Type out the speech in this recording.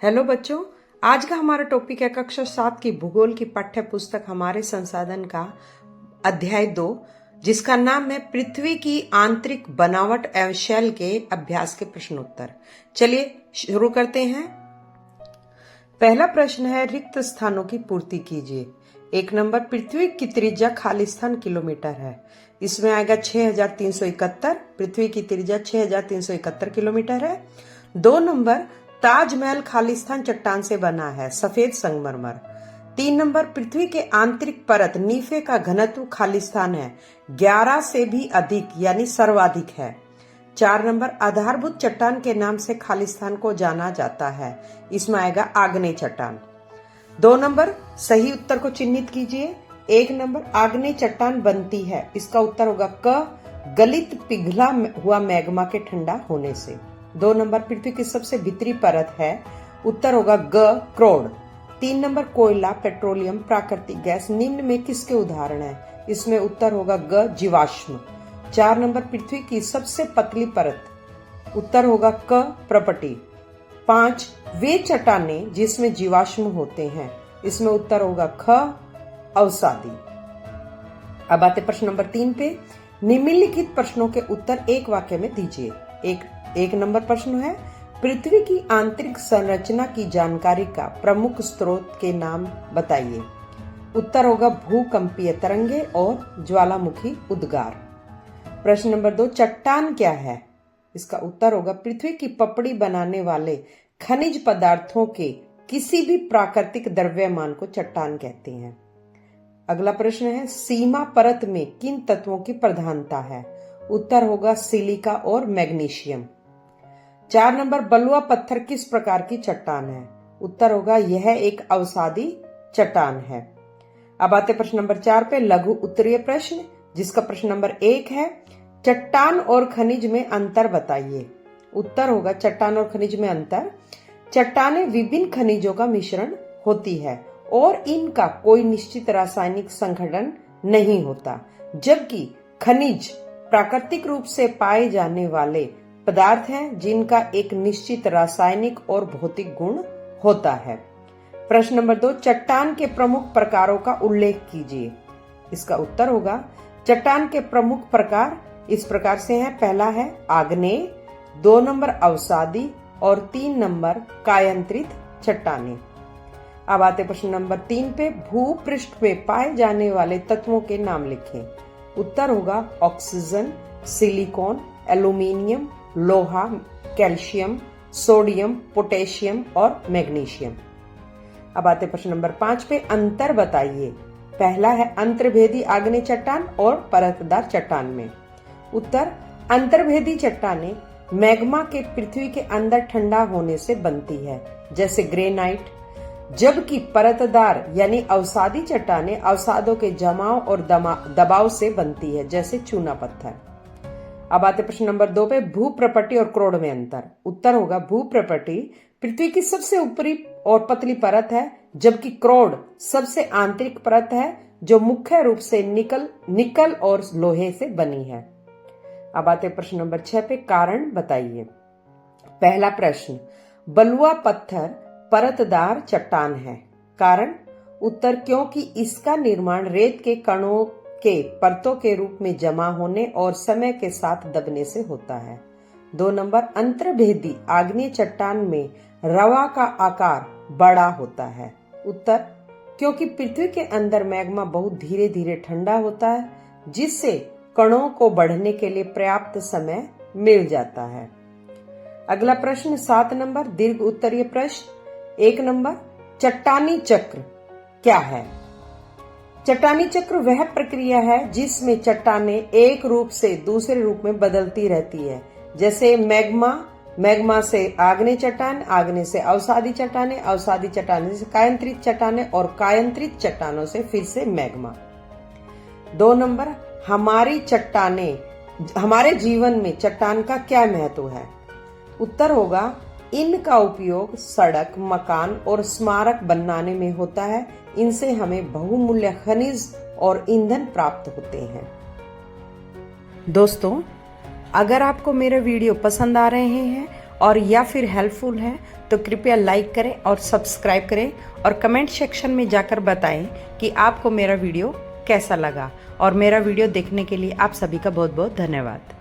Hello बच्चों, आज का हमारा टॉपिक है कक्षा 7 की भूगोल की पाठ्य पुस्तक हमारे संसाधन का अध्याय 2, जिसका नाम है पृथ्वी की आंतरिक बनावट एवं शैल के अभ्यास के प्रश्नोत्तर। चलिए शुरू करते हैं। पहला प्रश्न है, रिक्त स्थानों की पूर्ति कीजिए। 1 नंबर, पृथ्वी की त्रिज्या खाली स्थान किलोमीटर है। इसमें आएगा 6371। पृथ्वी की त्रिज्या 6371 किलोमीटर है। 2 नंबर, ताजमहल खालिस्तान चट्टान से बना है, सफेद संगमरमर। 3 नंबर, पृथ्वी के आंतरिक परत नीफे का घनत्व खालिस्तान है 11 से भी अधिक यानी सर्वाधिक है। 4 नंबर, आधारभूत चट्टान के नाम से खालिस्तान को जाना जाता है। इसमें आएगा आग्नेय चट्टान। 2 नंबर, सही उत्तर को चिन्हित कीजिए। 1 नंबर, आग्नेय चट्टान बनती है। इसका उत्तर होगा क, गलित पिघला हुआ मैग्मा के ठंडा होने से। 2 नंबर, पृथ्वी की सबसे भीतरी परत है। उत्तर होगा ग, क्रोड। 3 नंबर, कोयला, पेट्रोलियम, प्राकृतिक गैस निम्न में किसके उदाहरण है? इसमें उत्तर होगा ग, जीवाश्म। 4 नंबर, पृथ्वी की सबसे पतली परत। उत्तर होगा क, प्रपटी। 5, वे चट्टानें जिसमें जीवाश्म होते हैं। इसमें उत्तर होगा ख, अवसादी। अब आते प्रश्न नंबर 3 पे। निम्नलिखित प्रश्नों के उत्तर एक वाक्य में दीजिए। एक नंबर प्रश्न है, पृथ्वी की आंतरिक संरचना की जानकारी का प्रमुख स्रोत के नाम बताइए। उत्तर होगा भूकंपीय तरंगे और ज्वालामुखी उद्गार। प्रश्न नंबर 2, चट्टान क्या है? इसका उत्तर होगा पृथ्वी की पपड़ी बनाने वाले खनिज पदार्थों के किसी भी प्राकृतिक द्रव्यमान को चट्टान कहते हैं। अगला प्रश्न है, सीमा परत में किन तत्वों की प्रधानता है? उत्तर होगा सिलिका और मैग्नीशियम। 4 नंबर, बलुआ पत्थर किस प्रकार की चट्टान है? उत्तर होगा यह एक अवसादी चट्टान है। अब आते प्रश्न नंबर 4 पे, लघु उत्तरीय प्रश्न, जिसका प्रश्न नंबर 1 है, चट्टान और खनिज में अंतर बताइए। उत्तर होगा चट्टान और खनिज में अंतर, चट्टानें विभिन्न खनिजों का मिश्रण होती है और इनका कोई निश्चित रासायनिक संगठन नहीं होता, जबकि खनिज प्राकृतिक रूप से पाए जाने वाले पदार्थ हैं जिनका एक निश्चित रासायनिक और भौतिक गुण होता है। प्रश्न नंबर 2, चट्टान के प्रमुख प्रकारों का उल्लेख कीजिए। इसका उत्तर होगा चट्टान के प्रमुख प्रकार इस प्रकार से हैं। पहला है आग्नेय, 2 नंबर अवसादी और 3 नंबर कायांतरित चट्टानें। अब आते प्रश्न नंबर 3 पे, भूपृष्ठ में पाए जाने वाले तत्वों के नाम लिखें। उत्तर होगा ऑक्सीजन, सिलिकॉन, एल्यूमीनियम, लोहा, कैल्शियम, सोडियम, पोटेशियम और मैग्नीशियम। अब आते प्रश्न नंबर 5 पे, अंतर बताइए। पहला है अंतर्भेदी आग्नेय चट्टान और परतदार चट्टान में। उत्तर, अंतर्भेदी चट्टानें मैग्मा के पृथ्वी के अंदर ठंडा होने से बनती है, जैसे ग्रेनाइट, जबकि परतदार यानी अवसादी चट्टानें अवसादों के जमाव और दबाव से बनती है, जैसे चूना पत्थर। अब आते प्रश्न नंबर 2 पे, भूप्रपटी और क्रोड में अंतर। उत्तर होगा भूप्रपटी पृथ्वी की सबसे ऊपरी और पतली परत है, जबकि क्रोड सबसे आंतरिक परत है जो मुख्य रूप से निकल और लोहे से बनी है। अब आते प्रश्न नंबर 6 पे, कारण बताइए। पहला प्रश्न, बलुआ पत्थर परतदार चट्टान है। कारण? उत्तर, क्योंकि इसका निर्माण रेत के कणों के परतों के रूप में जमा होने और समय के साथ दबने से होता है। 2 नंबर, अंतर्भेदी आग्नेय चट्टान में रवा का आकार बड़ा होता है। उत्तर, क्योंकि पृथ्वी के अंदर मैग्मा बहुत धीरे धीरे ठंडा होता है, जिससे कणों को बढ़ने के लिए पर्याप्त समय मिल जाता है। अगला प्रश्न 7 नंबर, दीर्घ उत्तरीय प्रश्न। 1 नंबर, चट्टानी चक्र क्या है? चट्टानी चक्र वह प्रक्रिया है जिसमें चट्टानें एक रूप से दूसरे रूप में बदलती रहती है, जैसे मैग्मा से आग्नेय चट्टान, आग्नेय से अवसादी चट्टानें, अवसादी चट्टानें से कायांतरित चट्टानें और कायांतरित चट्टानों से फिर से मैग्मा। 2 नंबर, हमारे जीवन में चट्टान का क्या महत्व है? उत्तर होगा इनका उपयोग सड़क, मकान और स्मारक बनाने में होता है। इनसे हमें बहुमूल्य खनिज और ईंधन प्राप्त होते हैं। दोस्तों, अगर आपको मेरे वीडियो पसंद आ रहे हैं और या फिर हेल्पफुल है तो कृपया लाइक करें और सब्सक्राइब करें और कमेंट सेक्शन में जाकर बताएं कि आपको मेरा वीडियो कैसा लगा। और मेरा वीडियो देखने के लिए आप सभी का बहुत बहुत धन्यवाद।